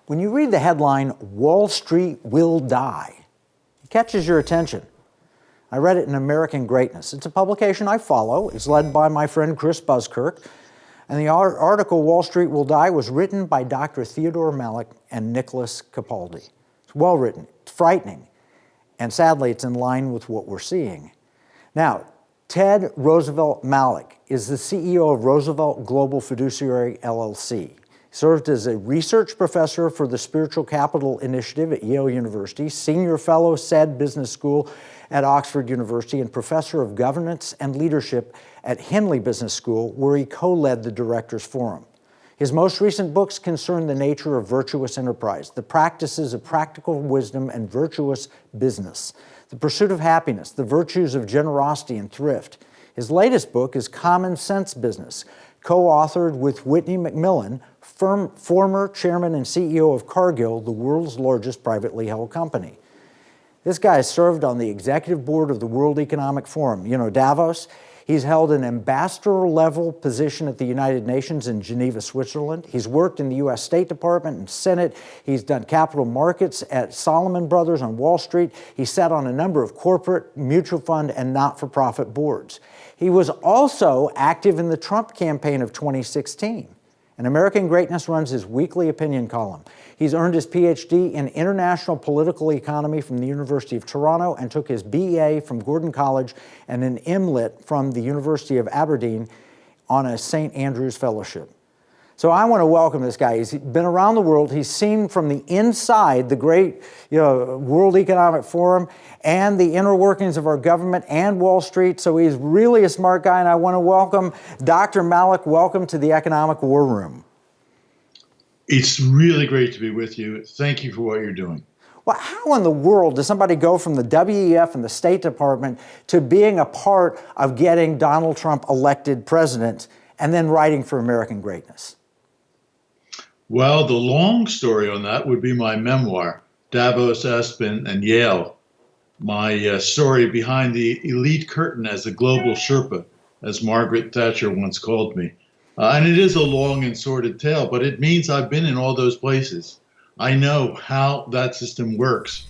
When you read the headline, "Wall Street Will Die," it catches your attention. I read it in American Greatness. It's a publication I follow. It's led by my friend Chris Buskirk. And the article, "Wall Street Will Die," was written by Dr. Theodore Malloch and Nicholas Capaldi. It's well written. It's frightening. And sadly, it's in line with what we're seeing. Now, Ted Roosevelt Malloch is the CEO of Roosevelt Global Fiduciary, LLC. He served as a research professor for the Spiritual Capital Initiative at Yale University, senior fellow Said Business School at Oxford University, and professor of governance and leadership at Henley Business School, where he co-led the Directors Forum. His most recent books concern the nature of virtuous enterprise, the practices of practical wisdom and virtuous business, the pursuit of happiness, the virtues of generosity and thrift. His latest book is Common Sense Business, co-authored with Whitney McMillan, former chairman and CEO of Cargill, the world's largest privately held company. This guy served on the executive board of the World Economic Forum, Davos. He's held an ambassador-level position at the United Nations in Geneva, Switzerland. He's worked in the U.S. State Department and Senate. He's done capital markets at Salomon Brothers on Wall Street. He sat on a number of corporate, mutual fund, and not-for-profit boards. He was also active in the Trump campaign of 2016. And American Greatness runs his weekly opinion column. He's earned his PhD in international political economy from the University of Toronto and took his BA from Gordon College and an MLit from the University of Aberdeen on a St. Andrews Fellowship. So I want to welcome this guy. He's been around the world. He's seen from the inside the great World Economic Forum and the inner workings of our government and Wall Street. So he's really a smart guy, and I want to welcome Dr. Malloch. Welcome to the Economic War Room. It's really great to be with you. Thank you for what you're doing. Well, how in the world does somebody go from the WEF and the State Department to being a part of getting Donald Trump elected president and then writing for American Greatness? Well, the long story on that would be my memoir, Davos, Aspen, and Yale. My story behind the elite curtain as a global sherpa, as Margaret Thatcher once called me. And it is a long and sordid tale, but it means I've been in all those places. I know how that system works,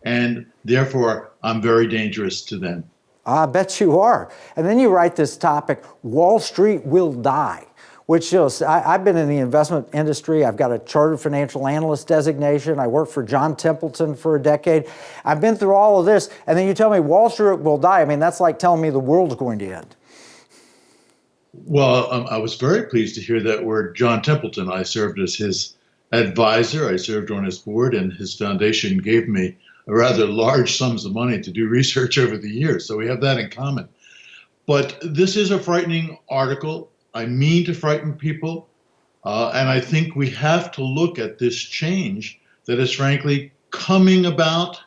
and therefore I'm very dangerous to them. I bet you are. And then you write this topic, "Wall Street Will Die," which shows I've been in the investment industry. I've got a chartered financial analyst designation. I worked for John Templeton for a decade. I've been through all of this, and then you tell me Wall Street will die. I mean, that's like telling me the world's going to end. Well, I was very pleased to hear that word, John Templeton. I served as his advisor. I served on his board, and his foundation gave me a rather large sums of money to do research over the years. So we have that in common. But this is a frightening article. I mean to frighten people. And I think we have to look at this change that is frankly coming about.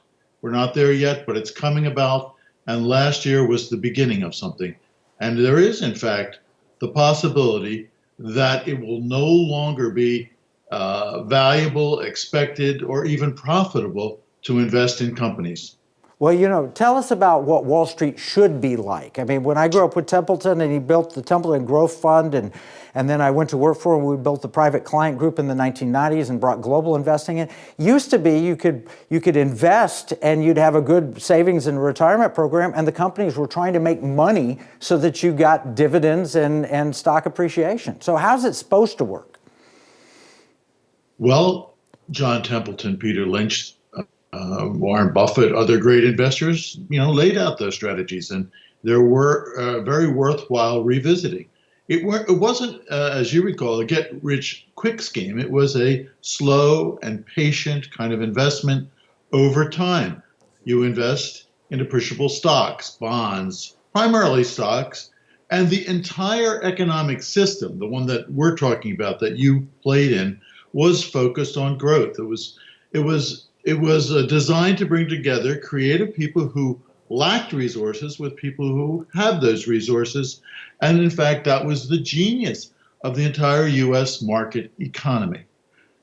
We're not there yet, but it's coming about. And last year was the beginning of something. And there is, in fact, the possibility that it will no longer be valuable, expected, or even profitable to invest in companies. Well, tell us about what Wall Street should be like. I mean, when I grew up with Templeton and he built the Templeton Growth Fund, and then I went to work for him, we built the Private Client Group in the 1990s and brought global investing in. Used to be you could invest and you'd have a good savings and retirement program, and the companies were trying to make money so that you got dividends and stock appreciation. So how's it supposed to work? Well, John Templeton, Peter Lynch, Warren Buffett, other great investors, laid out those strategies, and there were very worthwhile revisiting. It wasn't, as you recall, a get-rich-quick scheme. It was a slow and patient kind of investment over time. You invest in appreciable stocks, bonds, primarily stocks, and the entire economic system, the one that we're talking about that you played in, was focused on growth. It was designed to bring together creative people who lacked resources with people who have those resources. And in fact, that was the genius of the entire US market economy.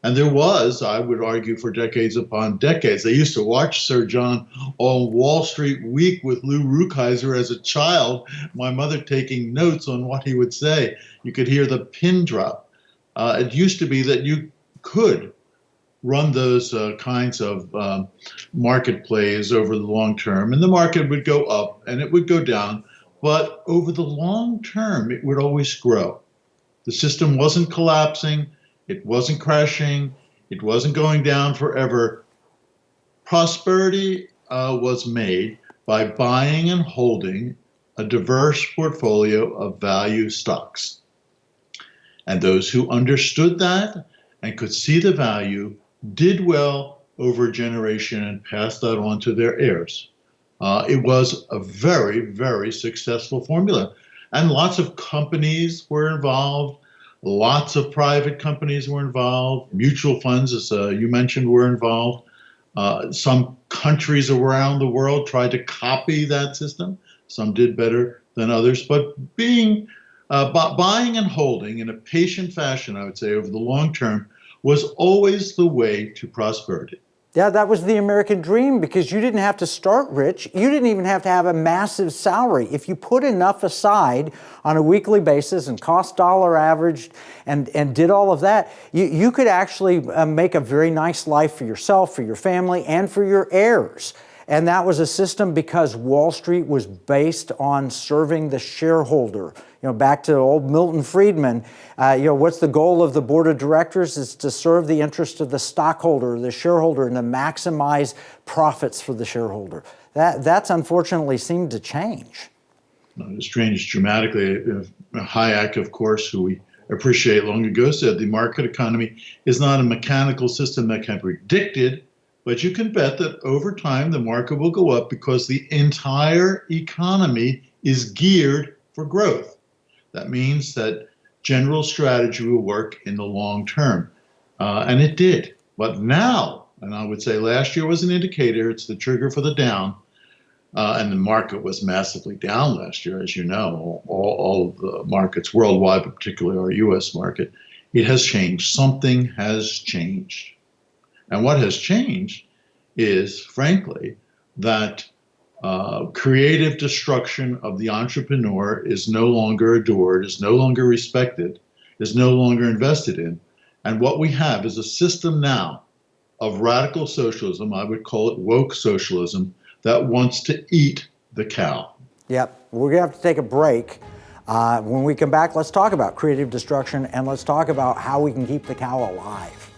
And there was, I would argue, for decades upon decades. I used to watch Sir John on Wall Street Week with Lou Rukeyser as a child, my mother taking notes on what he would say. You could hear the pin drop. It used to be that you could run those kinds of market plays over the long term, and the market would go up and it would go down, but over the long term, it would always grow. The system wasn't collapsing, it wasn't crashing, it wasn't going down forever. Prosperity was made by buying and holding a diverse portfolio of value stocks. And those who understood that and could see the value did well over a generation and passed that on to their heirs. It was a very, very successful formula. And lots of companies were involved. Lots of private companies were involved. Mutual funds, as you mentioned, were involved. Some countries around the world tried to copy that system. Some did better than others. But buying and holding in a patient fashion, I would say, over the long term, was always the way to prosperity. Yeah, that was the American dream, because you didn't have to start rich. You didn't even have to have a massive salary. If you put enough aside on a weekly basis and cost dollar averaged and did all of that, you could actually make a very nice life for yourself, for your family, and for your heirs. And that was a system because Wall Street was based on serving the shareholder. Back to old Milton Friedman, what's the goal of the board of directors? Is to serve the interest of the stockholder, the shareholder, and to maximize profits for the shareholder. That's unfortunately seemed to change. It's changed dramatically. Hayek, of course, who we appreciate long ago, said the market economy is not a mechanical system that can be predicted, but you can bet that over time the market will go up because the entire economy is geared for growth. That means that general strategy will work in the long term. And it did. But now, and I would say last year was an indicator, it's the trigger for the down. And the market was massively down last year, as you know, all of the markets worldwide, but particularly our US market. It has changed. Something has changed. And what has changed is, frankly, that creative destruction of the entrepreneur is no longer adored, is no longer respected, is no longer invested in. And what we have is a system now of radical socialism, I would call it woke socialism, that wants to eat the cow. Yep, we're going to have to take a break. When we come back, let's talk about creative destruction, and let's talk about how we can keep the cow alive.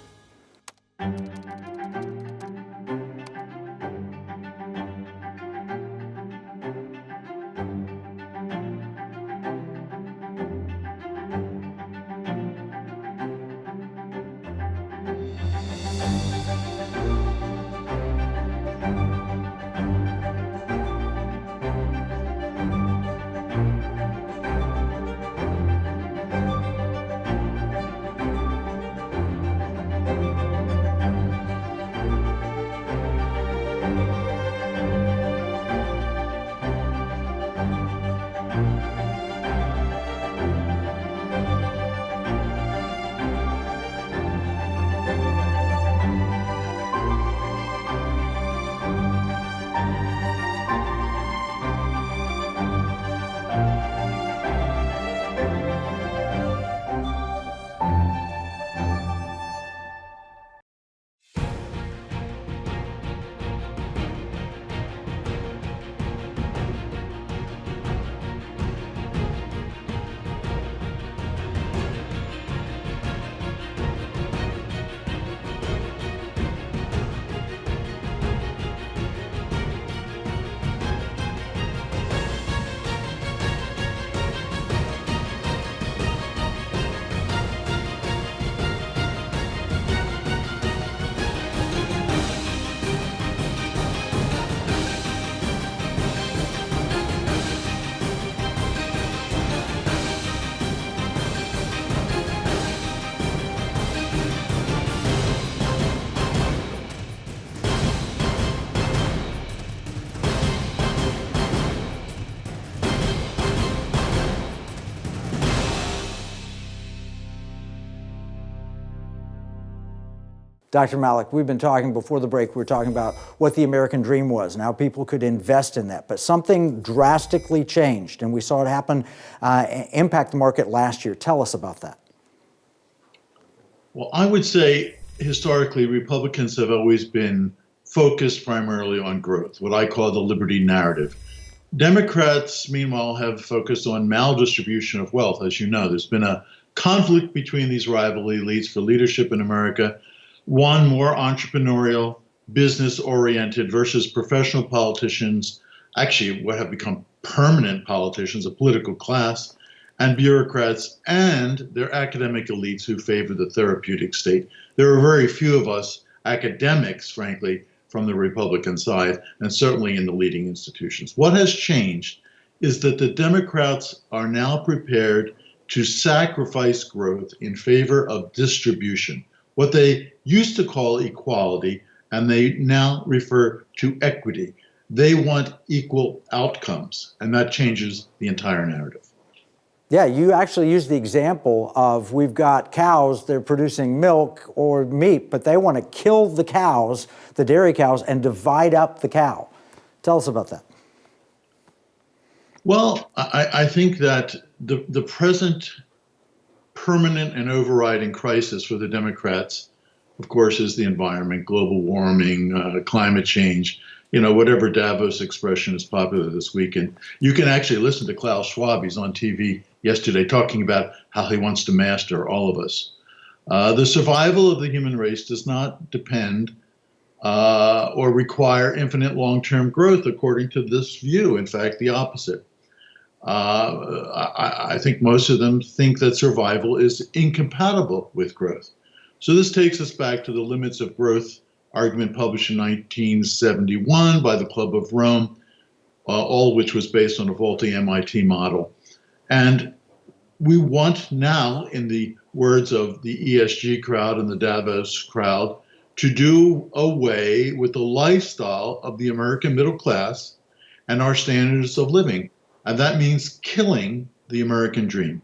Dr. Malloch, we've been talking before the break, we were talking about what the American dream was and how people could invest in that. But something drastically changed, and we saw it happen, impact the market last year. Tell us about that. Well, I would say historically, Republicans have always been focused primarily on growth, what I call the liberty narrative. Democrats, meanwhile, have focused on maldistribution of wealth. As you know, there's been a conflict between these rival elites for leadership in America, one more entrepreneurial, business-oriented versus professional politicians, actually what have become permanent politicians, a political class, and bureaucrats and their academic elites who favor the therapeutic state. There are very few of us academics, frankly, from the Republican side, and certainly in the leading institutions. What has changed is that the Democrats are now prepared to sacrifice growth in favor of distribution, what they used to call equality, and they now refer to equity. They want equal outcomes, and that changes the entire narrative. Yeah, you actually used the example of we've got cows, they're producing milk or meat, but they want to kill the cows, the dairy cows, and divide up the cow. Tell us about that. Well, I think that the present permanent and overriding crisis for the Democrats, of course, is the environment, global warming, climate change, whatever Davos expression is popular this weekend. You can actually listen to Klaus Schwab. He's on TV yesterday talking about how he wants to master all of us. The survival of the human race does not depend or require infinite long-term growth, according to this view. In fact, the opposite. I think most of them think that survival is incompatible with growth. So this takes us back to the limits of growth argument published in 1971 by the Club of Rome, all which was based on a faulty MIT model. And we want now, in the words of the ESG crowd and the Davos crowd, to do away with the lifestyle of the American middle class and our standards of living. And that means killing the American dream.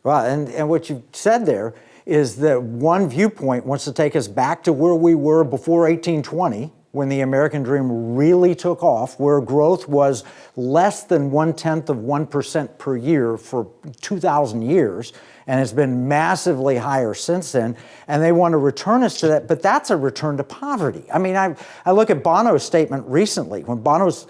Well, and what you said there is that one viewpoint wants to take us back to where we were before 1820, when the American dream really took off, where growth was less than 0.1% per year for 2,000 years, and it's been massively higher since then, and they want to return us to that, but that's a return to poverty. I mean, I look at Bono's statement recently, when Bono's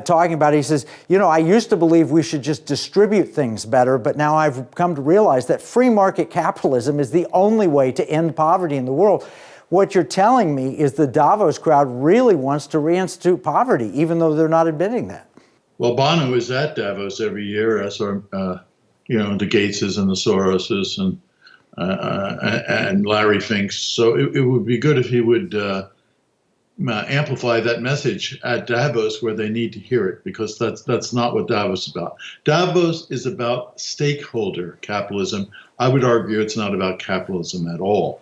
talking about it, he says, I used to believe we should just distribute things better, but now I've come to realize that free market capitalism is the only way to end poverty in the world. What you're telling me is the Davos crowd really wants to reinstitute poverty, even though they're not admitting that. Well, Bono is at Davos every year, as are the Gateses and the Soroses and Larry Finks. So it would be good if he would amplify that message at Davos where they need to hear it, because that's not what Davos is about. Davos is about stakeholder capitalism. I would argue it's not about capitalism at all.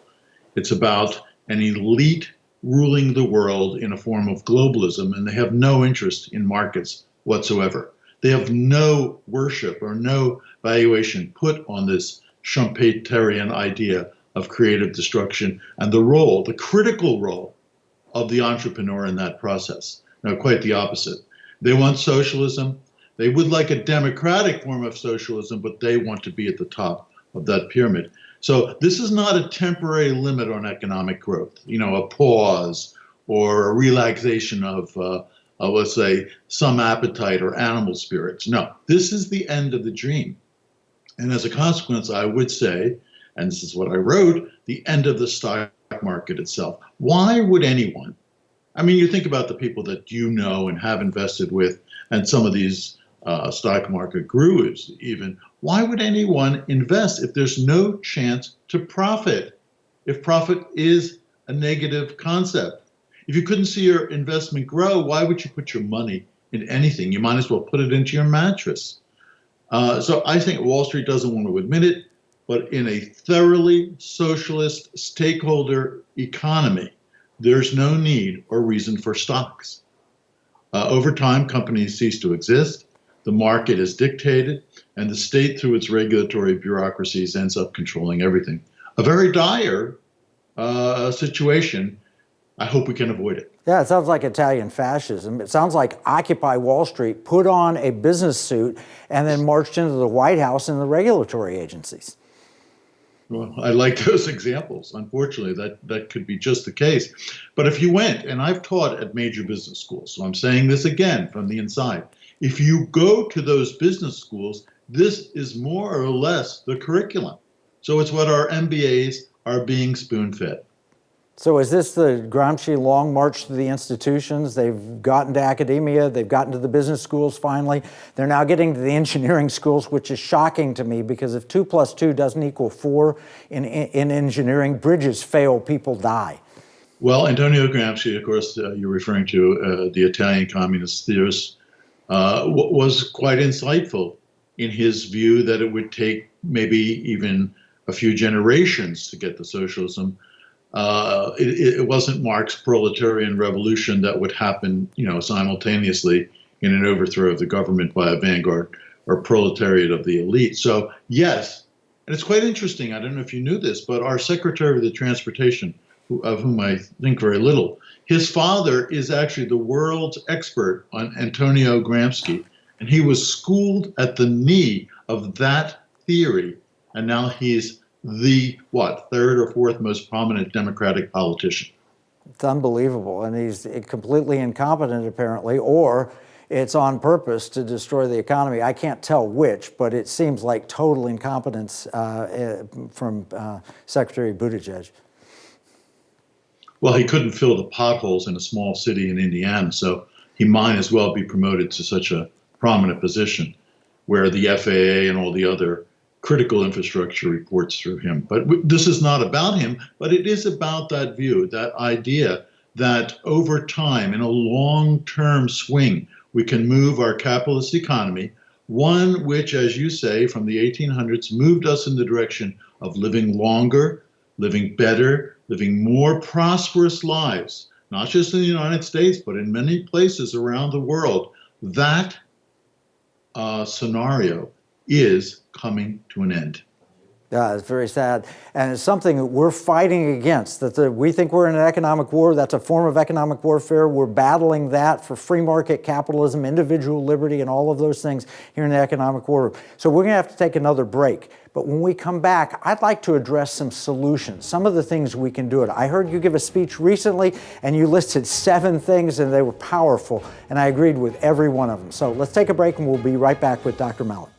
It's about an elite ruling the world in a form of globalism, and they have no interest in markets whatsoever. They have no worship or no valuation put on this Schumpeterian idea of creative destruction and the critical role of the entrepreneur in that process. No, quite the opposite. They want socialism. They would like a democratic form of socialism, but they want to be at the top of that pyramid. So this is not a temporary limit on economic growth, a pause or a relaxation of, let's say, some appetite or animal spirits. No, this is the end of the dream. And as a consequence, I would say, and this is what I wrote, the end of the stock market itself. Why would anyone? I mean, you think about the people that you know and have invested with, and some of these stock market gurus even. Why would anyone invest if there's no chance to profit? If profit is a negative concept? If you couldn't see your investment grow, why would you put your money in anything? You might as well put it into your mattress. So I think Wall Street doesn't want to admit it, but in a thoroughly socialist stakeholder economy, there's no need or reason for stocks. Over time, companies cease to exist. The market is dictated, and the state, through its regulatory bureaucracies, ends up controlling everything. A very dire situation. I hope we can avoid it. Yeah, it sounds like Italian fascism. It sounds like Occupy Wall Street put on a business suit and then marched into the White House and the regulatory agencies. Well, I like those examples. Unfortunately, that could be just the case. But if you went, and I've taught at major business schools, so I'm saying this again from the inside. If you go to those business schools, this is more or less the curriculum. So it's what our MBAs are being spoon-fed. So is this the Gramsci long march to the institutions? They've gotten to academia, they've gotten to the business schools finally. They're now getting to the engineering schools, which is shocking to me because if 2 + 2 doesn't equal 4 in engineering, bridges fail, people die. Well, Antonio Gramsci, of course, you're referring to the Italian communist theorist, was quite insightful in his view that it would take maybe even a few generations to get to socialism. It wasn't Marx's proletarian revolution that would happen, simultaneously in an overthrow of the government by a vanguard or proletariat of the elite. So yes, and it's quite interesting. I don't know if you knew this, but our Secretary of the Transportation, of whom I think very little, his father is actually the world's expert on Antonio Gramsci, and he was schooled at the knee of that theory, and now he's the, third or fourth most prominent Democratic politician. It's unbelievable, and he's completely incompetent apparently, or it's on purpose to destroy the economy. I can't tell which, but it seems like total incompetence from Secretary Buttigieg. Well, he couldn't fill the potholes in a small city in Indiana, so he might as well be promoted to such a prominent position where the FAA and all the other critical infrastructure reports through him. But this is not about him, but it is about that view, that idea that over time, in a long-term swing, we can move our capitalist economy, one which, as you say, from the 1800s, moved us in the direction of living longer, living better, living more prosperous lives, not just in the United States, but in many places around the world. That scenario is coming to an end. Yeah, it's very sad. And it's something that we're fighting against. We think we're in an economic war. That's a form of economic warfare. We're battling that for free market capitalism, individual liberty, and all of those things here in the Economic War Room. So we're going to have to take another break. But when we come back, I'd like to address some solutions, some of the things we can do. I heard you give a speech recently, and you listed 7 things, and they were powerful, and I agreed with every one of them. So let's take a break, and we'll be right back with Dr. Malloch.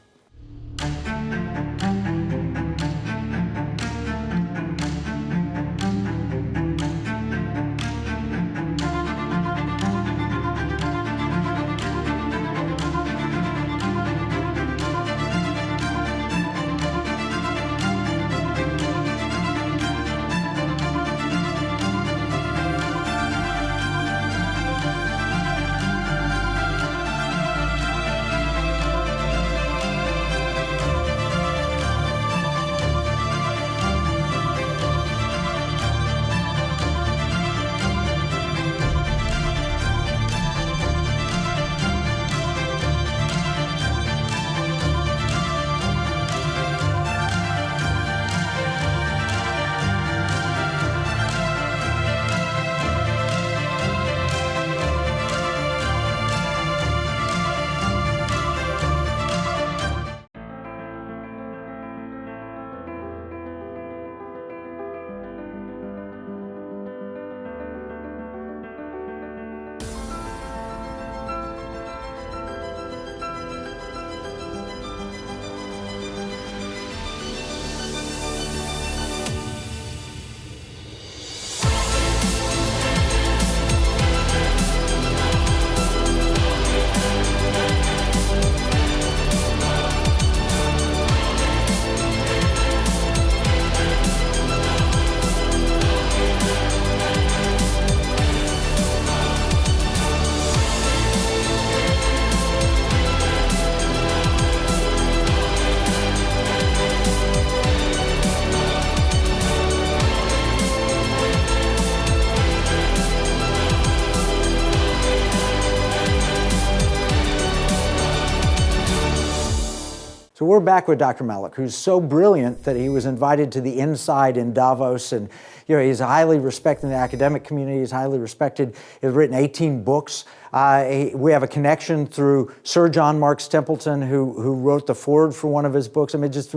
So we're back with Dr. Malloch, who's so brilliant that he was invited to the Inside in Davos, and he's highly respected in the academic community. He's highly respected. He's written 18 books. We have a connection through Sir John Marks Templeton, who wrote the foreword for one of his books. I mean, just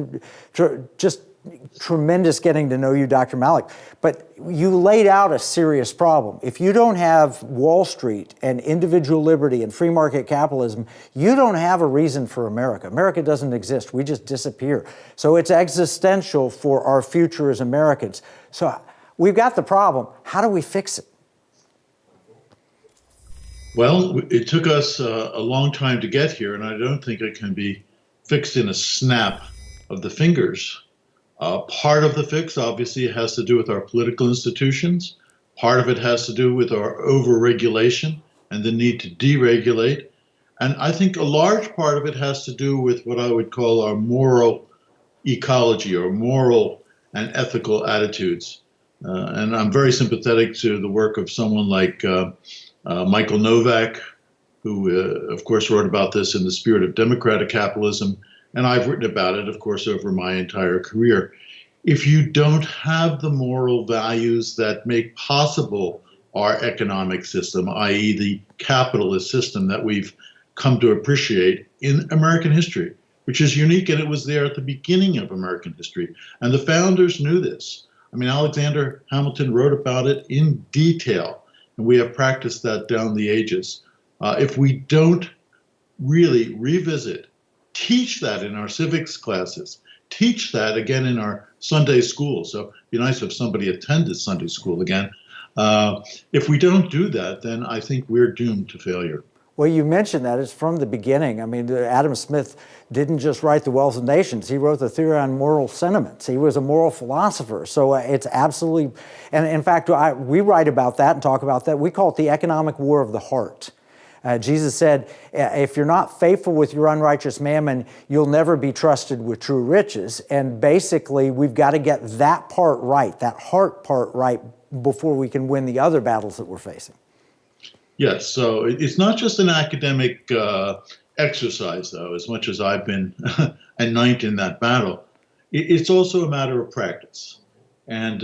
tremendous getting to know you, Dr. Malloch. But you laid out a serious problem. If you don't have Wall Street and individual liberty and free market capitalism, you don't have a reason for America. America doesn't exist. We just disappear. So it's existential for our future as Americans. So we've got the problem. How do we fix it? Well, it took us a long time to get here, and I don't think it can be fixed in a snap of the fingers. Part of the fix, obviously, has to do with our political institutions. Part of it has to do with our overregulation and the need to deregulate. And I think a large part of it has to do with what I would call our moral ecology, or moral and ethical attitudes. And I'm very sympathetic to the work of someone like Michael Novak, who, of course, wrote about this in The Spirit of Democratic Capitalism. And I've written about it, of course, over my entire career. If you don't have the moral values that make possible our economic system, i.e. the capitalist system that we've come to appreciate in American history, which is unique, and it was there at the beginning of American history. And the founders knew this. I mean, Alexander Hamilton wrote about it in detail, and we have practiced that down the ages. If we don't really revisit, teach that in our civics classes, teach that again in our Sunday school. So it'd be nice if somebody attended Sunday school again. If we don't do that, then I think we're doomed to failure. Well, you mentioned that it's from the beginning. I mean, Adam Smith didn't just write The Wealth of Nations. He wrote the Theory on Moral Sentiments. He was a moral philosopher. So it's absolutely, and in fact, we write about that and talk about that. We call it the economic war of the heart. Jesus said, if you're not faithful with your unrighteous mammon, you'll never be trusted with true riches. And basically, we've got to get that part right, that heart part right, before we can win the other battles that we're facing. Yes, so it's not just an academic exercise, though, as much as I've been a knight in that battle. It's also a matter of practice. And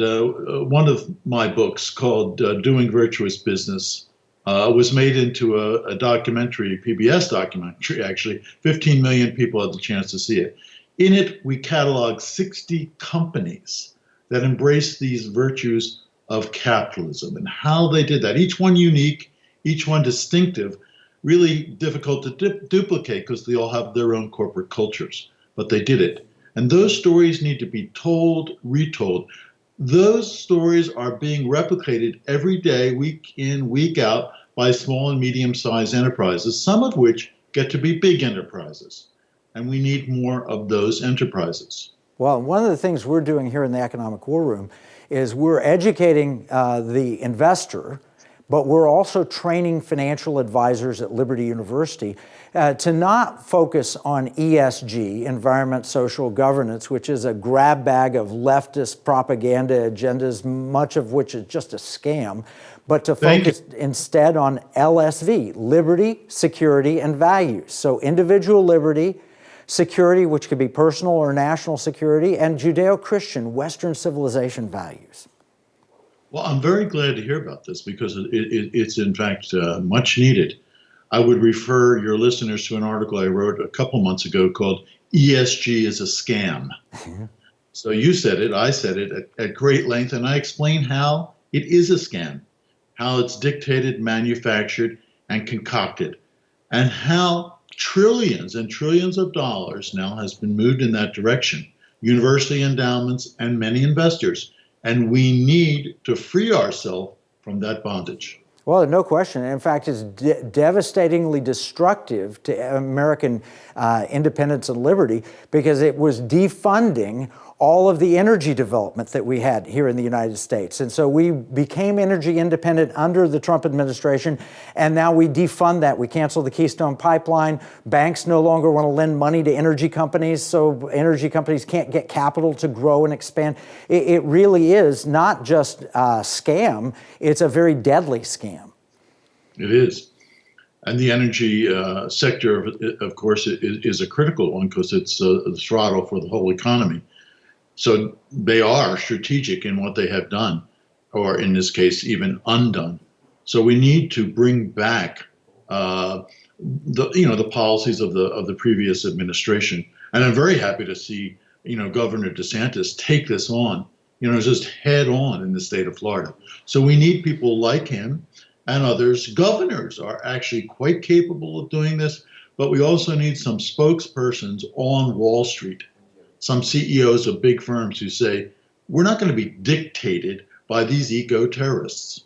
one of my books, called Doing Virtuous Business, was made into a documentary, PBS documentary, actually. 15 million people had the chance to see it. In it, we catalog 60 companies that embrace these virtues of capitalism and how they did that. Each one unique, each one distinctive, really difficult to duplicate because they all have their own corporate cultures, but they did it. And those stories need to be told, retold. Those stories are being replicated every day, week in, week out, by small and medium-sized enterprises, some of which get to be big enterprises. And we need more of those enterprises. Well, one of the things we're doing here in the Economic War Room is we're educating the investor, but we're also training financial advisors at Liberty University to not focus on ESG, environment, social governance, which is a grab bag of leftist propaganda agendas, much of which is just a scam, but to focus instead on LSV, liberty, security, and values. So individual liberty, security, which could be personal or national security, and Judeo-Christian Western civilization values. Well, I'm very glad to hear about this because it's in fact much needed. I would refer your listeners to an article I wrote a couple months ago called ESG is a Scam. So you said it, I said it at great length, and I explained how it is a scam, how it's dictated, manufactured, and concocted, and how trillions and trillions of dollars now has been moved in that direction, university endowments and many investors. And we need to free ourselves from that bondage. Well, no question. In fact, it's devastatingly destructive to American independence and liberty because it was defunding all of the energy development that we had here in the United States. And so we became energy independent under the Trump administration, and now we defund that. We canceled the Keystone Pipeline. Banks no longer want to lend money to energy companies, so energy companies can't get capital to grow and expand. It really is not just a scam, it's a very deadly scam. It is. And the energy sector, of course, is a critical one because it's the throttle for the whole economy. So they are strategic in what they have done, or in this case, even undone. So we need to bring back the policies of the previous administration. And I'm very happy to see Governor DeSantis take this on, just head on in the state of Florida. So we need people like him and others. Governors are actually quite capable of doing this, but we also need some spokespersons on Wall Street, some CEOs of big firms who say, we're not going to be dictated by these eco-terrorists.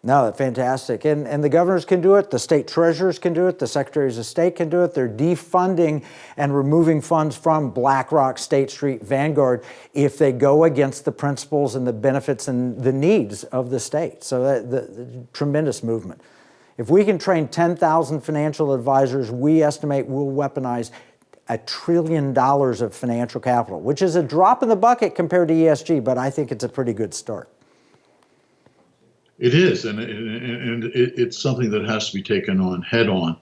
No, fantastic. And the governors can do it, the state treasurers can do it, the secretaries of state can do it. They're defunding and removing funds from BlackRock, State Street, Vanguard if they go against the principles and the benefits and the needs of the state. So the tremendous movement. If we can train 10,000 financial advisors, we estimate we'll weaponize $1 trillion of financial capital, which is a drop in the bucket compared to ESG, but I think it's a pretty good start. It is, and it's something that has to be taken on head on.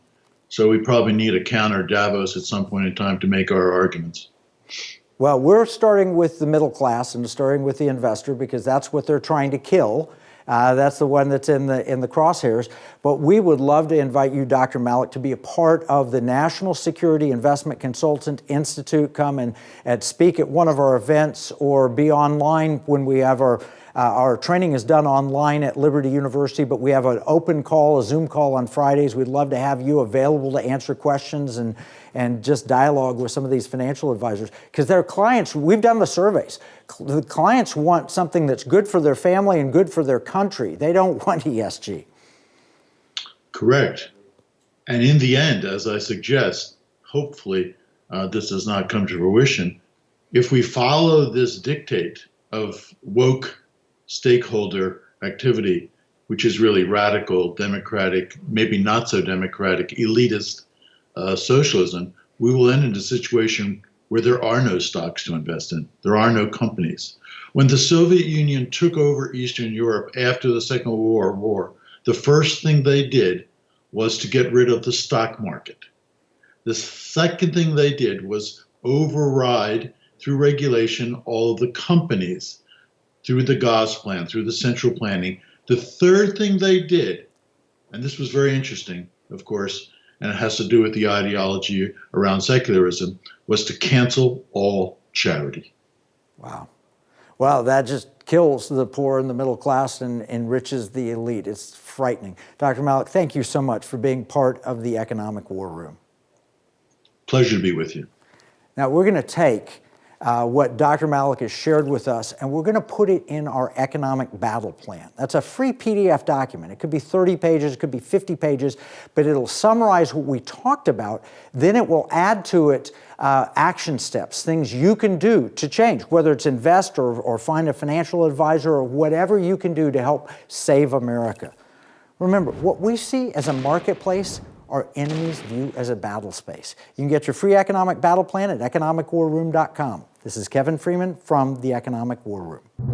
So we probably need a counter Davos at some point in time to make our arguments. Well, we're starting with the middle class and starting with the investor because that's what they're trying to kill. That's the one that's in the crosshairs. But we would love to invite you, Dr. Malloch, to be a part of the National Security Investment Consultant Institute. Come and speak at one of our events or be online when we have our training is done online at Liberty University, but we have an open call, a Zoom call on Fridays. We'd love to have you available to answer questions and just dialogue with some of these financial advisors. Because their clients, we've done the surveys. The clients want something that's good for their family and good for their country. They don't want ESG. Correct. And in the end, as I suggest, hopefully this does not come to fruition. If we follow this dictate of woke stakeholder activity, which is really radical, democratic, maybe not so democratic, elitist socialism, we will end in a situation where there are no stocks to invest in. There are no companies. When the Soviet Union took over Eastern Europe after the Second World War, the first thing they did was to get rid of the stock market. The second thing they did was override, through regulation, all of the companies, through the GOS plan, through the central planning. The third thing they did, and this was very interesting, of course, and it has to do with the ideology around secularism, was to cancel all charity. Wow. Well, that just kills the poor and the middle class and enriches the elite. It's frightening. Dr. Malloch, thank you so much for being part of the Economic War Room. Pleasure to be with you. Now, we're going to take what Dr. Malloch has shared with us, and we're going to put it in our economic battle plan. That's a free PDF document. It could be 30 pages, it could be 50 pages, but it'll summarize what we talked about. Then it will add to it action steps, things you can do to change, whether it's invest or find a financial advisor or whatever you can do to help save America. Remember, what we see as a marketplace, our enemies view as a battle space. You can get your free economic battle plan at EconomicWarRoom.com. This is Kevin Freeman from the Economic War Room.